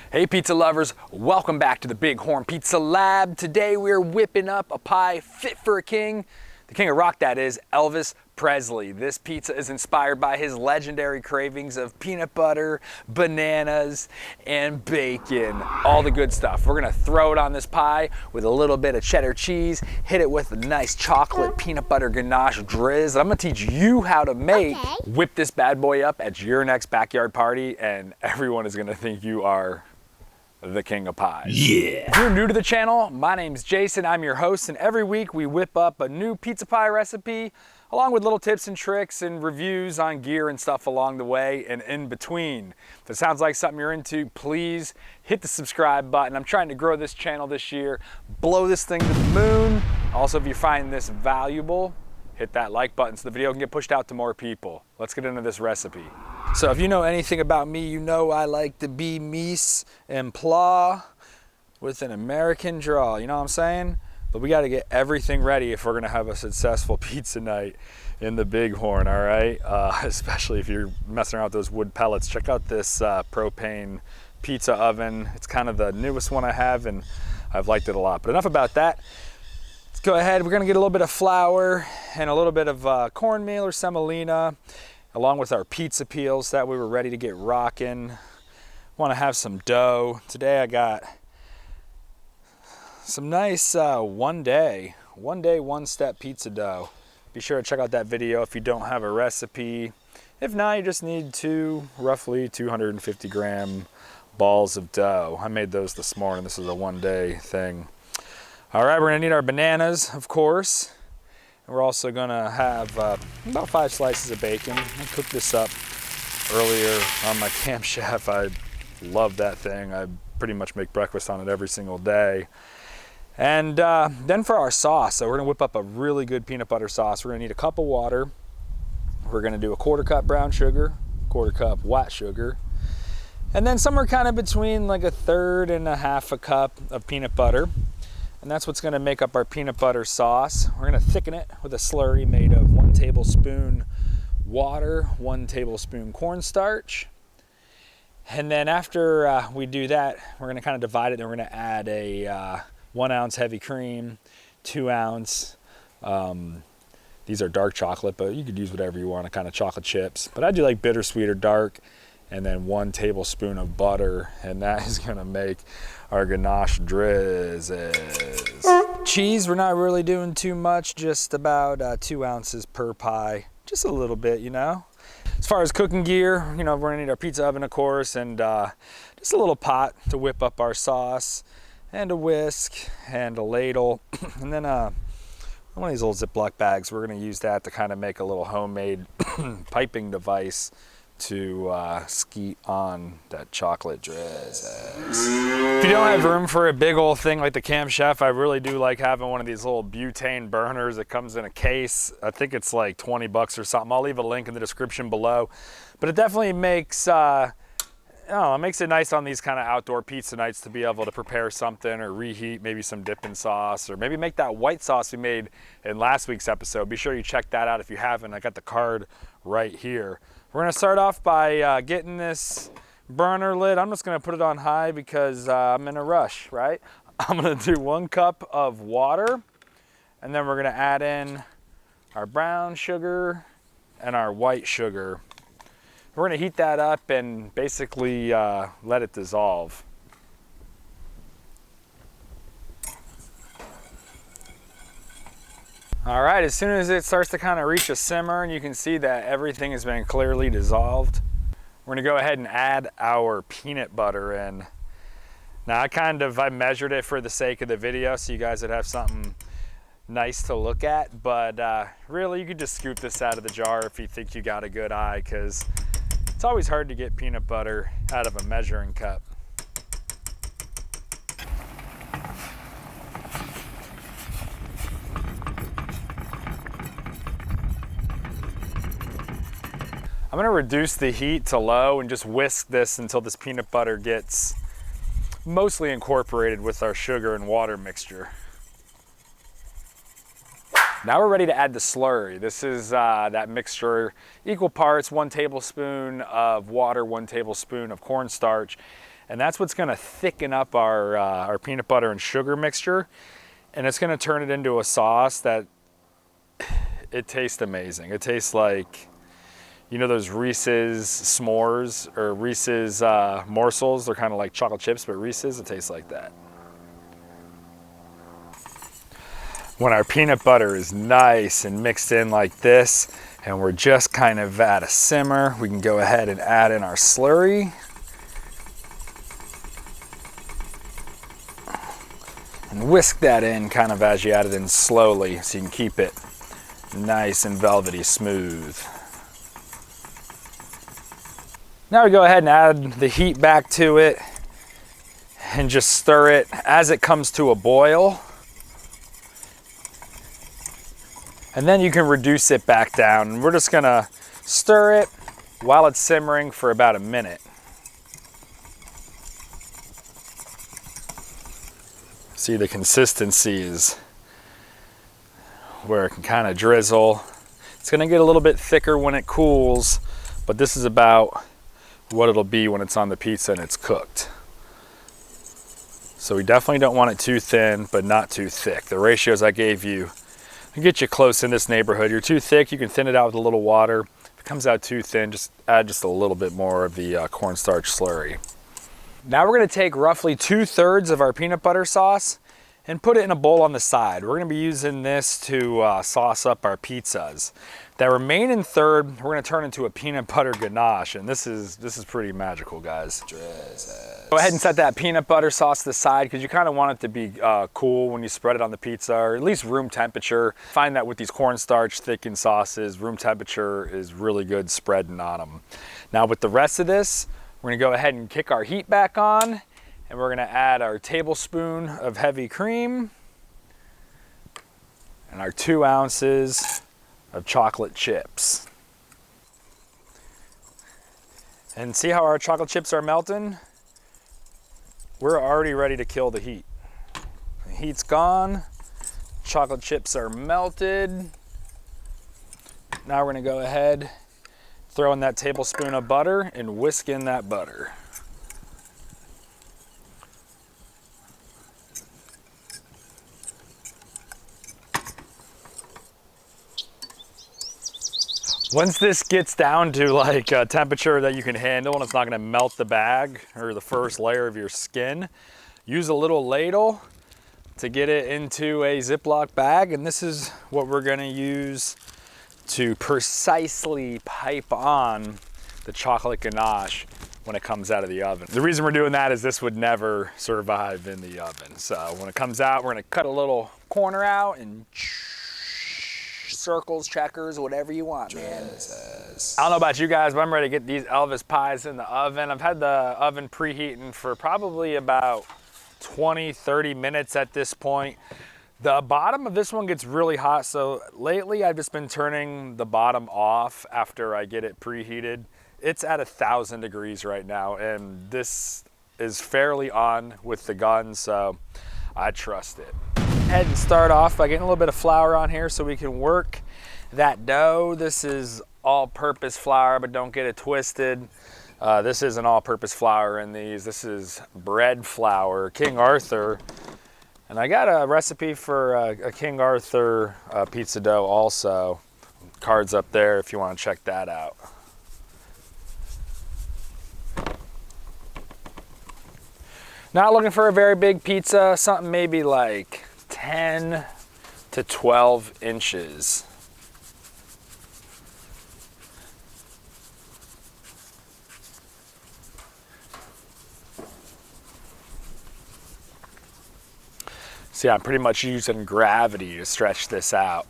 Hey pizza lovers, welcome back to the Bighorn Pizza Lab. Today we're whipping up a pie fit for a king. The king of rock, that is, Elvis Presley. This pizza is inspired by his legendary cravings of peanut butter, bananas, and bacon. All the good stuff. We're gonna throw it on this pie with a little bit of cheddar cheese, hit it with a nice chocolate peanut butter ganache drizzle. I'm gonna teach you how to make. Whip this bad boy up at your next backyard party, and everyone is gonna think you are the king of pies. Yeah. If you're new to the channel, my name's Jason, I'm your host, and every week we whip up a new pizza pie recipe along with little tips and tricks and reviews on gear and stuff along the way and in between. If it sounds like something you're into, please hit the subscribe button. I'm trying to grow this channel this year, blow this thing to the moon. Also, if you find this valuable, hit that like button so the video can get pushed out to more people. Let's get into this recipe. So if you know anything about me, you know I like to be mise en place with an American draw, you know what I'm saying? But we gotta get everything ready if we're gonna have a successful pizza night in the Bighorn, all right? Especially if you're messing around with those wood pellets. Check out this propane pizza oven. It's kind of the newest one I have and I've liked it a lot. But enough about that. Let's go ahead, we're gonna get a little bit of flour and a little bit of cornmeal or semolina, along with our pizza peels that we were ready to get rocking. Want to have some dough. Today I got some nice one day, one-step pizza dough. Be sure to check out that video if you don't have a recipe. If not, you just need roughly 250 gram balls of dough. I made those this morning. This is a one-day thing. All right, we're gonna need our bananas, of course. We're also gonna have about 5 slices of bacon. I cooked this up earlier on my camp chef. I love that thing. I pretty much make breakfast on it every single day. And then for our sauce, so we're gonna whip up a really good peanut butter sauce. We're gonna need a cup of water. We're gonna do a 1/4 cup brown sugar, 1/4 cup white sugar, and then somewhere kind of between like 1/3 and 1/2 cup of peanut butter. And that's what's gonna make up our peanut butter sauce. We're gonna thicken it with a slurry made of 1 tablespoon water, 1 tablespoon cornstarch. And then after we do that, we're gonna kind of divide it, and we're gonna add a 1 ounce heavy cream, 2 ounce, these are dark chocolate, but you could use whatever you want, a kind of chocolate chips. But I do like bittersweet or dark, and then 1 tablespoon of butter, and that is gonna make our ganache drizzles. Cheese, we're not really doing too much, just about 2 ounces per pie, just a little bit, you know. As far as cooking gear, you know, we're gonna need our pizza oven, of course, and just a little pot to whip up our sauce, and a whisk, and a ladle, and then one of these old Ziploc bags. We're gonna use that to kind of make a little homemade piping device to skeet on that chocolate drizzles. If you don't have room for a big old thing like the Camp Chef, I really do like having one of these little butane burners that comes in a case. I think it's like 20 bucks or something. I'll leave a link in the description below. But it definitely makes, it makes it nice on these kind of outdoor pizza nights to be able to prepare something or reheat maybe some dipping sauce, or maybe make that white sauce we made in last week's episode. Be sure you check that out if you haven't. I got the card right here. We're gonna start off by getting this burner lit. I'm just gonna put it on high because I'm in a rush, right? I'm gonna do 1 cup of water, and then we're gonna add in our brown sugar and our white sugar. We're gonna heat that up and basically let it dissolve. All right, as soon as it starts to kind of reach a simmer and you can see that everything has been clearly dissolved, we're gonna go ahead and add our peanut butter in. Now I measured it for the sake of the video so you guys would have something nice to look at, but really you could just scoop this out of the jar if you think you got a good eye, because it's always hard to get peanut butter out of a measuring cup. I'm gonna reduce the heat to low and just whisk this until this peanut butter gets mostly incorporated with our sugar and water mixture. Now we're ready to add the slurry. This is that mixture, equal parts, 1 tablespoon of water, 1 tablespoon of cornstarch. And that's what's gonna thicken up our peanut butter and sugar mixture. And it's gonna turn it into a sauce that it tastes amazing. It tastes like, you know those Reese's s'mores or Reese's morsels? They're kind of like chocolate chips, but Reese's, it tastes like that. When our peanut butter is nice and mixed in like this, and we're just kind of at a simmer, we can go ahead and add in our slurry. And whisk that in kind of as you add it in slowly so you can keep it nice and velvety smooth. Now we go ahead and add the heat back to it and just stir it as it comes to a boil. And then you can reduce it back down. We're just gonna stir it while it's simmering for about a minute. See, the consistency is where it can kind of drizzle. It's gonna get a little bit thicker when it cools, but this is about what it'll be when it's on the pizza and it's cooked. So we definitely don't want it too thin, but not too thick. The ratios I gave you can get you close in this neighborhood. You're too thick, you can thin it out with a little water. If it comes out too thin, just add just a little bit more of the cornstarch slurry. Now we're gonna take roughly 2/3 of our peanut butter sauce and put it in a bowl on the side. We're gonna be using this to sauce up our pizzas. That remaining third, we're gonna turn into a peanut butter ganache, and this is pretty magical, guys. Go ahead and set that peanut butter sauce to the side because you kind of want it to be cool when you spread it on the pizza, or at least room temperature. Find that with these cornstarch thickened sauces, room temperature is really good spreading on them. Now with the rest of this, we're gonna go ahead and kick our heat back on, and we're gonna add our tablespoon of heavy cream and our 2 ounces of chocolate chips. And see how our chocolate chips are melting? We're already ready to kill the heat. The heat's gone, chocolate chips are melted. Now we're gonna go ahead, throw in that tablespoon of butter and whisk in that butter. Once this gets down to like a temperature that you can handle and it's not gonna melt the bag or the first layer of your skin, use a little ladle to get it into a Ziploc bag, and this is what we're gonna use to precisely pipe on the chocolate ganache when it comes out of the oven. The reason we're doing that is this would never survive in the oven. So when it comes out, we're gonna cut a little corner out and circles, checkers, whatever you want, man. I don't know about you guys, but I'm ready to get these Elvis pies in the oven. I've had the oven preheating for probably about 20-30 minutes at this point. The bottom of this one gets really hot, so lately I've just been turning the bottom off after I get it preheated. It's at 1,000 degrees right now, and this is fairly on with the gun, so I trust it. Head and start off by getting a little bit of flour on here so we can work that dough. This is all-purpose flour, but don't get it twisted. This isn't all-purpose flour in these. This is bread flour, King Arthur. And I got a recipe for a King Arthur pizza dough also. Cards up there if you want to check that out. Not looking for a very big pizza, something maybe like 10 to 12 inches. See, I'm pretty much using gravity to stretch this out.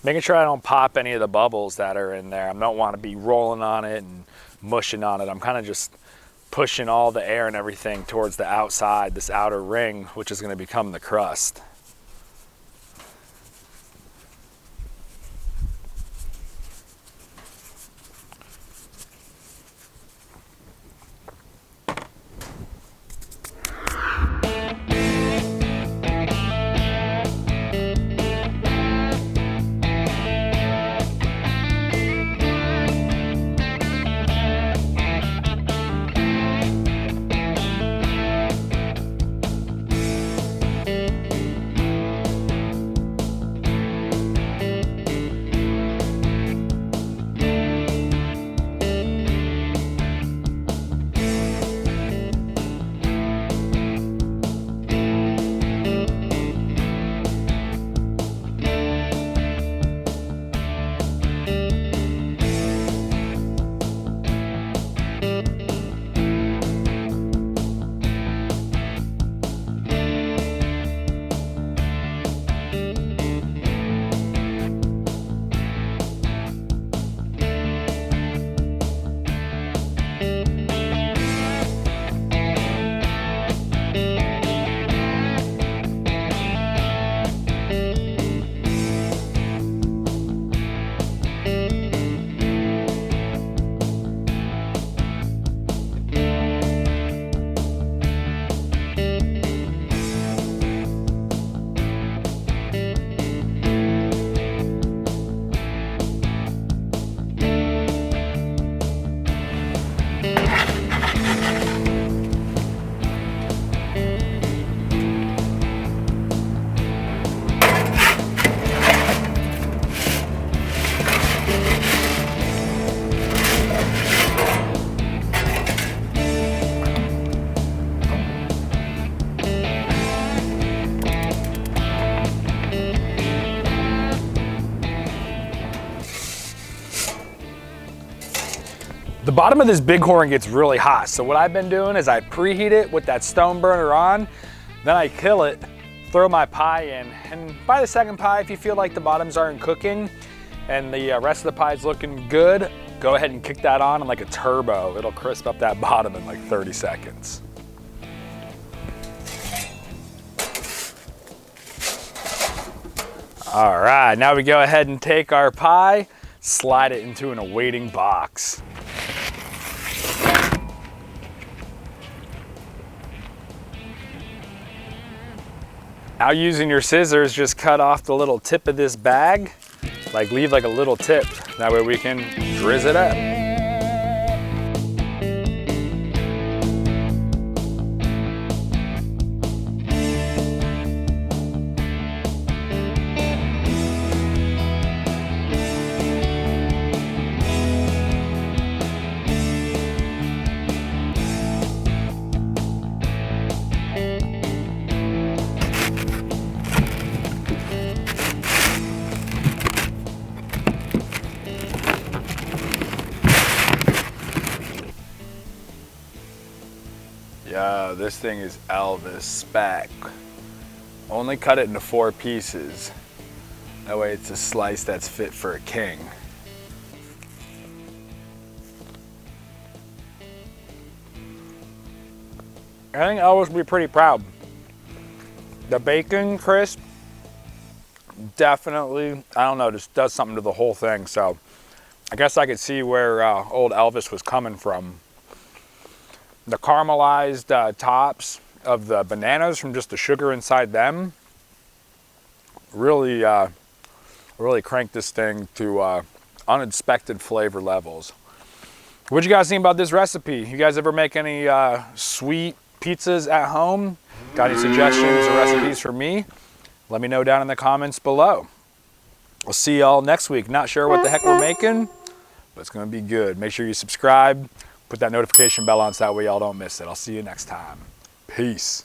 Making sure I don't pop any of the bubbles that are in there. I don't want to be rolling on it and mushing on it. I'm kind of just pushing all the air and everything towards the outside, this outer ring, which is going to become the crust. The bottom of this bighorn gets really hot, so what I've been doing is I preheat it with that stone burner on, then I kill it, throw my pie in, and by the second pie, if you feel like the bottoms aren't cooking and the rest of the pie is looking good, go ahead and kick that on like a turbo. It'll crisp up that bottom in like 30 seconds. All right, now we go ahead and take our pie, slide it into an awaiting box. Now using your scissors, just cut off the little tip of this bag, like leave like a little tip. That way we can drizz it up. Yo, this thing is Elvis spec. Only cut it into 4 pieces. That way it's a slice that's fit for a king. I think Elvis would be pretty proud. The bacon crisp, definitely, I don't know, just does something to the whole thing. So I guess I could see where old Elvis was coming from. The caramelized tops of the bananas from just the sugar inside them really, really cranked this thing to unexpected flavor levels. What'd you guys think about this recipe? You guys ever make any sweet pizzas at home? Got any suggestions or recipes for me? Let me know down in the comments below. We'll see y'all next week. Not sure what the heck we're making, but it's gonna be good. Make sure you subscribe. Put that notification bell on so that way y'all don't miss it. I'll see you next time. Peace.